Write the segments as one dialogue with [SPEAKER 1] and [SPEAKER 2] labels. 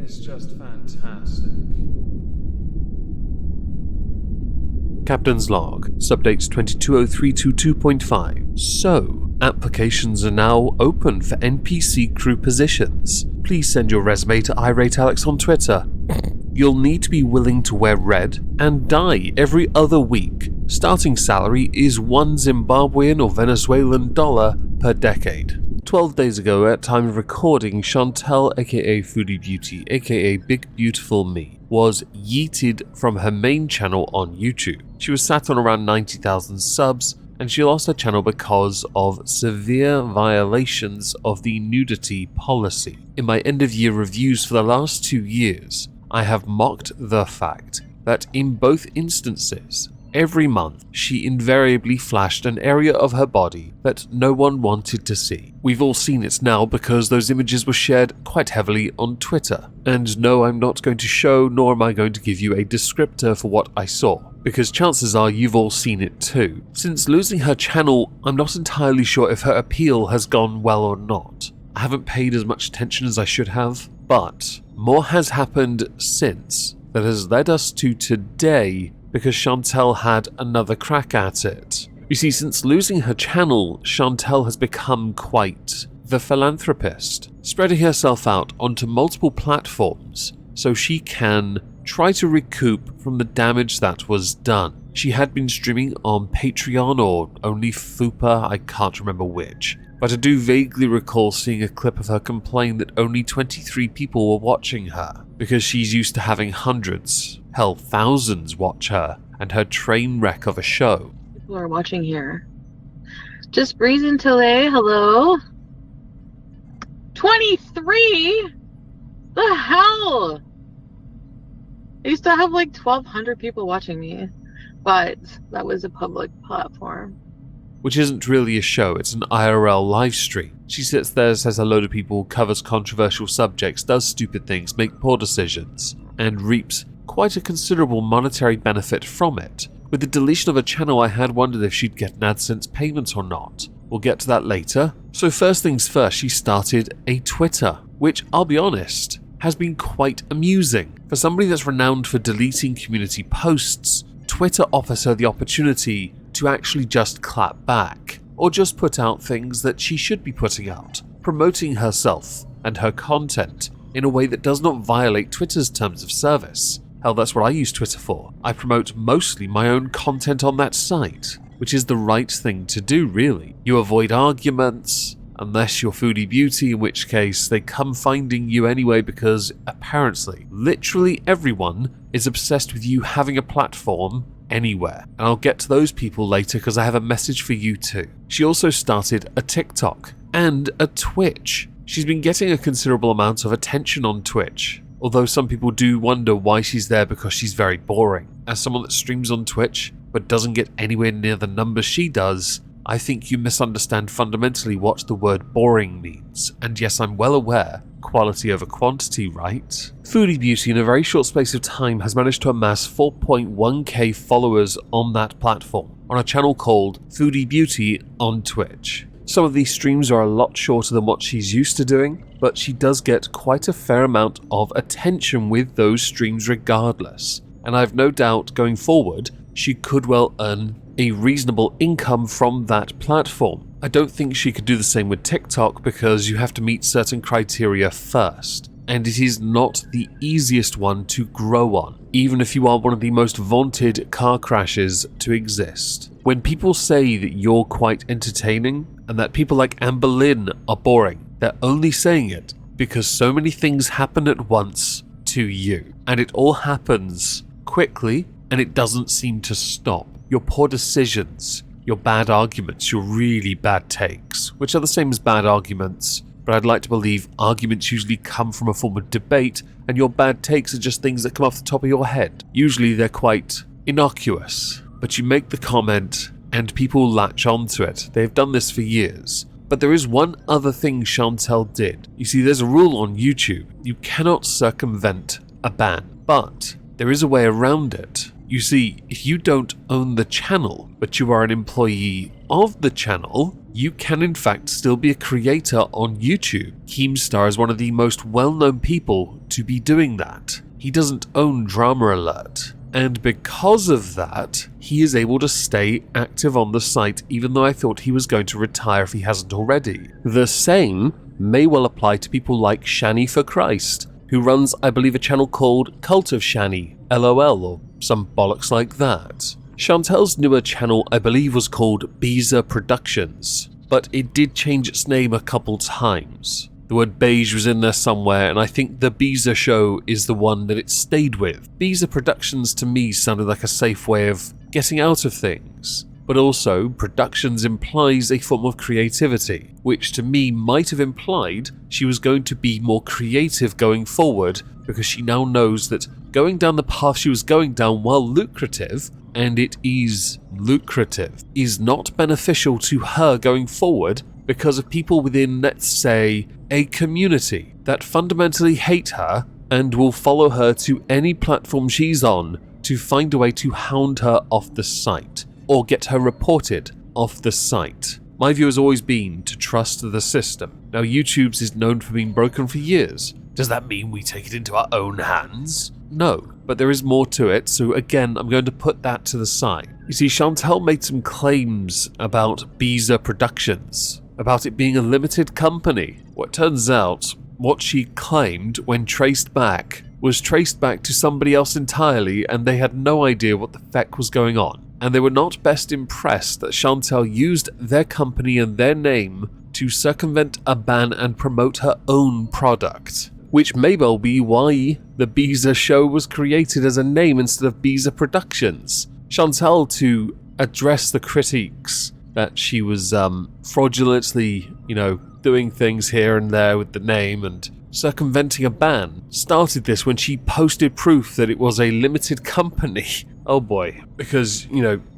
[SPEAKER 1] is just fantastic.
[SPEAKER 2] Captain's Log, subdates 220322.5. So, applications are now open for NPC crew positions. Please send your resume to IrateAlex on Twitter. You'll need to be willing to wear red and die every other week. Starting salary is $1 Zimbabwean or Venezuelan dollar per decade. 12 days ago, at time of recording, Chantal, aka Foodie Beauty, aka Big Beautiful Me, was yeeted from her main channel on YouTube. She was sat on around 90,000 subs, and she lost her channel because of severe violations of the nudity policy. In my end-of-year reviews for the last 2 years, I have mocked the fact that in both instances, every month, she invariably flashed an area of her body that no one wanted to see. We've all seen it now because those images were shared quite heavily on Twitter. And no, I'm not going to show, nor am I going to give you a descriptor for what I saw, because chances are you've all seen it too. Since losing her channel, I'm not entirely sure if her appeal has gone well or not. I haven't paid as much attention as I should have, but more has happened since that has led us to today, because Chantal had another crack at it. You see, since losing her channel, Chantal has become quite the philanthropist, spreading herself out onto multiple platforms so she can try to recoup from the damage that was done. She had been streaming on Patreon or only Fupa, I can't remember which, but I do vaguely recall seeing a clip of her complain that only 23 people were watching her, because she's used to having hundreds, hell thousands watch her, and her train wreck of a show.
[SPEAKER 3] People are watching here. Just breezing Tele, hello? 23? The hell? I used to have like 1,200 people watching me, but that was a public platform.
[SPEAKER 2] Which isn't really a show, it's an IRL live stream. She sits there, says a load of people, covers controversial subjects, does stupid things, make poor decisions, and reaps quite a considerable monetary benefit from it. With the deletion of a channel, I had wondered if she'd get an AdSense payment or not. We'll get to that later. So first things first, she started a Twitter, which, I'll be honest, has been quite amusing. For somebody that's renowned for deleting community posts, Twitter offers her the opportunity to actually just clap back, or just put out things that she should be putting out, promoting herself and her content in a way that does not violate Twitter's terms of service. Hell, that's what I use Twitter for. I promote mostly my own content on that site, which is the right thing to do, really. You avoid arguments, unless you're Foodie Beauty, in which case they come finding you anyway, because apparently, literally everyone is obsessed with you having a platform anywhere. And I'll get to those people later because I have a message for you too. She also started a TikTok and a Twitch. She's been getting a considerable amount of attention on Twitch, although some people do wonder why she's there because she's very boring. As someone that streams on Twitch but doesn't get anywhere near the numbers she does, I think you misunderstand fundamentally what the word boring means. And yes, I'm well aware, quality over quantity, right? Foodie Beauty in a very short space of time has managed to amass 4.1k followers on that platform, on a channel called Foodie Beauty on Twitch. Some of these streams are a lot shorter than what she's used to doing, but she does get quite a fair amount of attention with those streams regardless. And I've no doubt going forward, she could well earn a reasonable income from that platform. I don't think she could do the same with TikTok because you have to meet certain criteria first, and it is not the easiest one to grow on, even if you are one of the most vaunted car crashes to exist. When people say that you're quite entertaining and that people like Madelyn are boring, they're only saying it because so many things happen at once to you, and it all happens quickly and it doesn't seem to stop. Your poor decisions, your bad arguments, your really bad takes, which are the same as bad arguments, but I'd like to believe arguments usually come from a form of debate, and your bad takes are just things that come off the top of your head. Usually they're quite innocuous, but you make the comment and people latch onto it. They've done this for years. But there is one other thing Chantal did. You see, there's a rule on YouTube. You cannot circumvent a ban, but there is a way around it. You see, if you don't own the channel, but you are an employee of the channel, You can in fact still be a creator on YouTube. Keemstar is one of the most well-known people to be doing that. He doesn't own Drama Alert. And because of that, he is able to stay active on the site even though I thought he was going to retire if he hasn't already. The same may well apply to people like Shani for Christ, who runs, I believe, a channel called Cult of Shani, LOL, or some bollocks like that. Chantal's newer channel, I believe, was called Biza Productions, but it did change its name a couple times. The word beige was in there somewhere, and I think the Biza show is the one that it stayed with. Biza Productions to me sounded like a safe way of getting out of things. But also, Productions implies a form of creativity, which to me might have implied she was going to be more creative going forward, because she now knows that going down the path she was going down, while lucrative, and it is lucrative, is not beneficial to her going forward because of people within, let's say, a community that fundamentally hate her and will follow her to any platform she's on to find a way to hound her off the site or get her reported off the site. My view has always been to trust the system. Now, YouTube's is known for being broken for years. Does that mean we take it into our own hands? No, but there is more to it, so again, I'm going to put that to the side. You see, Chantal made some claims about Biza Productions, about it being a limited company. What turns out, what she claimed when traced back was traced back to somebody else entirely, and they had no idea what the feck was going on. And they were not best impressed that Chantal used their company and their name to circumvent a ban and promote her own product. Which may well be why the Biza show was created as a name instead of Biza Productions. Chantal, to address the critiques that she was fraudulently, doing things here and there with the name and circumventing a ban, started this when she posted proof that it was a limited company. Oh boy. Because,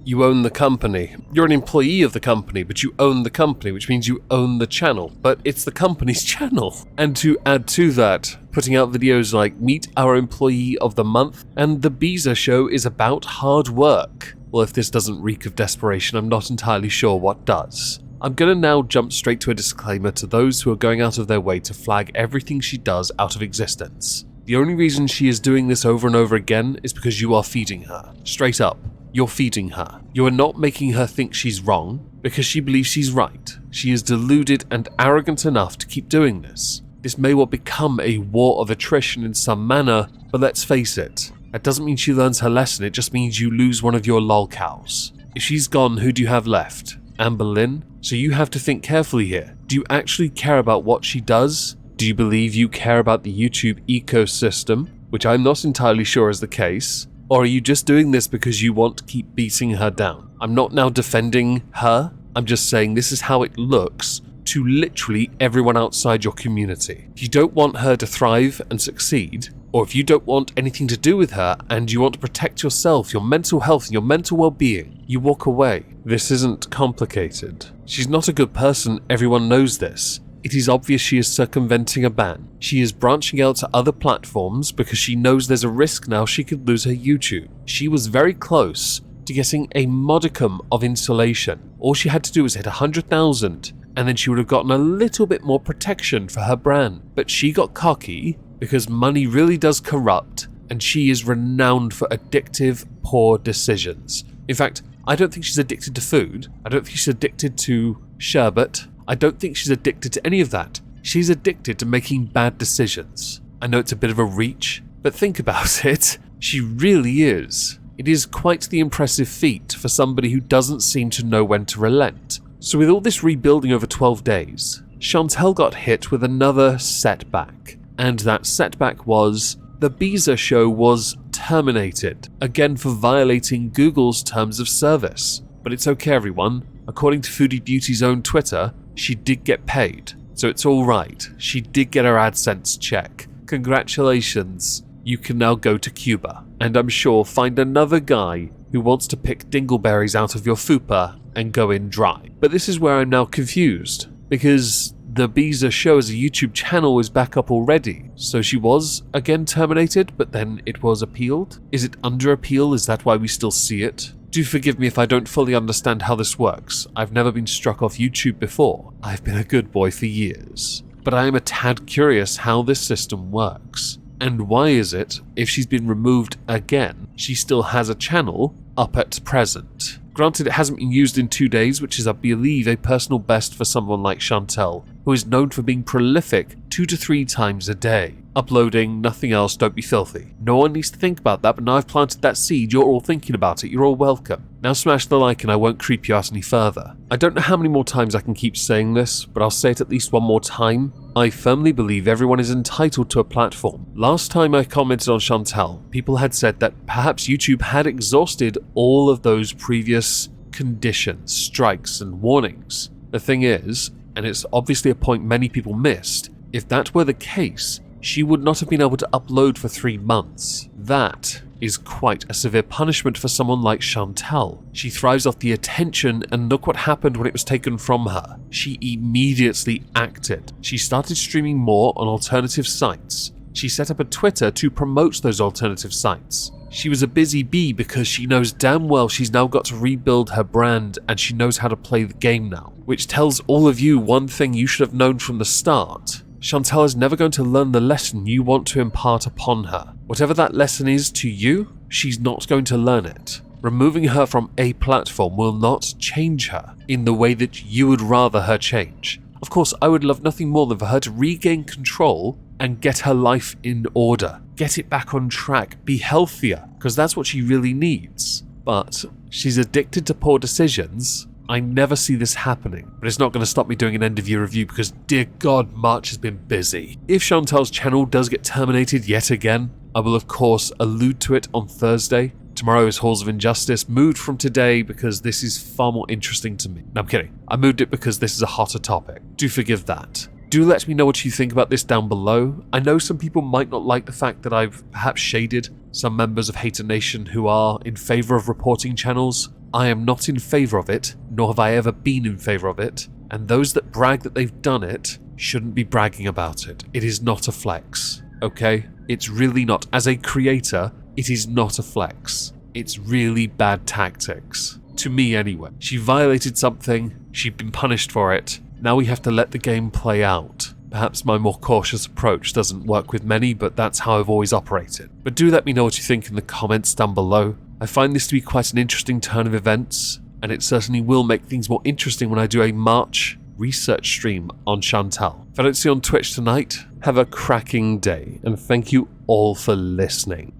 [SPEAKER 2] you own the company. You're an employee of the company, but you own the company, which means you own the channel. But it's the company's channel. And to add to that, putting out videos like Meet Our Employee of the Month and The Biza Show is about hard work. Well, if this doesn't reek of desperation, I'm not entirely sure what does. I'm going to now jump straight to a disclaimer to those who are going out of their way to flag everything she does out of existence. The only reason she is doing this over and over again is because you are feeding her. Straight up, you're feeding her. You are not making her think she's wrong, because she believes she's right. She is deluded and arrogant enough to keep doing this. This may well become a war of attrition in some manner, but let's face it, that doesn't mean she learns her lesson, it just means you lose one of your lol cows. If she's gone, who do you have left? Amber Lynn? So you have to think carefully here. Do you actually care about what she does? Do you believe you care about the YouTube ecosystem, which I'm not entirely sure is the case? Or are you just doing this because you want to keep beating her down? I'm not now defending her, I'm just saying this is how it looks to literally everyone outside your community. If you don't want her to thrive and succeed, or if you don't want anything to do with her and you want to protect yourself, your mental health and your mental well-being, you walk away. This isn't complicated. She's not a good person, everyone knows this. It is obvious she is circumventing a ban. She is branching out to other platforms because she knows there's a risk now she could lose her YouTube. She was very close to getting a modicum of insulation. All she had to do was hit 100,000 and then she would have gotten a little bit more protection for her brand. But she got cocky because money really does corrupt and she is renowned for addictive, poor decisions. In fact, I don't think she's addicted to food. I don't think she's addicted to sherbet. I don't think she's addicted to any of that. She's addicted to making bad decisions. I know it's a bit of a reach, but think about it. She really is. It is quite the impressive feat for somebody who doesn't seem to know when to relent. So with all this rebuilding over 12 days, Chantal got hit with another setback. And that setback was the Biza show was terminated, again for violating Google's terms of service. But it's okay everyone, according to Foodie Beauty's own Twitter, she did get paid. So it's alright, she did get her AdSense check. Congratulations, you can now go to Cuba. And I'm sure find another guy who wants to pick dingleberries out of your fupa and go in dry. But this is where I'm now confused, because the Biza show as a YouTube channel is back up already. So she was again terminated, but then it was appealed? Is it under appeal? Is that why we still see it? Do forgive me if I don't fully understand how this works. I've never been struck off YouTube before. I've been a good boy for years. But I am a tad curious how this system works. And why is it, if she's been removed again, she still has a channel up at present? Granted, it hasn't been used in 2 days, which is, I believe, a personal best for someone like Chantal, who is known for being prolific 2 to 3 times a day. Uploading, nothing else, don't be filthy. No one needs to think about that, but now I've planted that seed, you're all thinking about it, you're all welcome. Now smash the like and I won't creep you out any further. I don't know how many more times I can keep saying this, but I'll say it at least one more time. I firmly believe everyone is entitled to a platform. Last time I commented on Chantal, people had said that perhaps YouTube had exhausted all of those previous conditions, strikes, and warnings. The thing is, and it's obviously a point many people missed, if that were the case, she would not have been able to upload for 3 months. That is quite a severe punishment for someone like Chantal. She thrives off the attention, and look what happened when it was taken from her. She immediately acted. She started streaming more on alternative sites. She set up a Twitter to promote those alternative sites. She was a busy bee because she knows damn well she's now got to rebuild her brand and she knows how to play the game now. Which tells all of you one thing you should have known from the start. Chantal is never going to learn the lesson you want to impart upon her. Whatever that lesson is to you, she's not going to learn it. Removing her from a platform will not change her in the way that you would rather her change. Of course, I would love nothing more than for her to regain control and get her life in order. Get it back on track, be healthier, because that's what she really needs. But she's addicted to poor decisions. I never see this happening, but it's not going to stop me doing an end-of-year review because, dear God, March has been busy. If Chantal's channel does get terminated yet again, I will of course allude to it on Thursday. Tomorrow is Halls of Injustice, moved from today because this is far more interesting to me. No, I'm kidding. I moved it because this is a hotter topic. Do forgive that. Do let me know what you think about this down below. I know some people might not like the fact that I've perhaps shaded some members of Hater Nation who are in favour of reporting channels. I am not in favour of it, nor have I ever been in favour of it, and those that brag that they've done it shouldn't be bragging about it. It is not a flex, okay? It's really not. As a creator, it is not a flex. It's really bad tactics. To me anyway. She violated something, she'd been punished for it, now we have to let the game play out. Perhaps my more cautious approach doesn't work with many, but that's how I've always operated. But do let me know what you think in the comments down below. I find this to be quite an interesting turn of events, and it certainly will make things more interesting when I do a March research stream on Chantal. If I don't see you on Twitch tonight, have a cracking day, and thank you all for listening.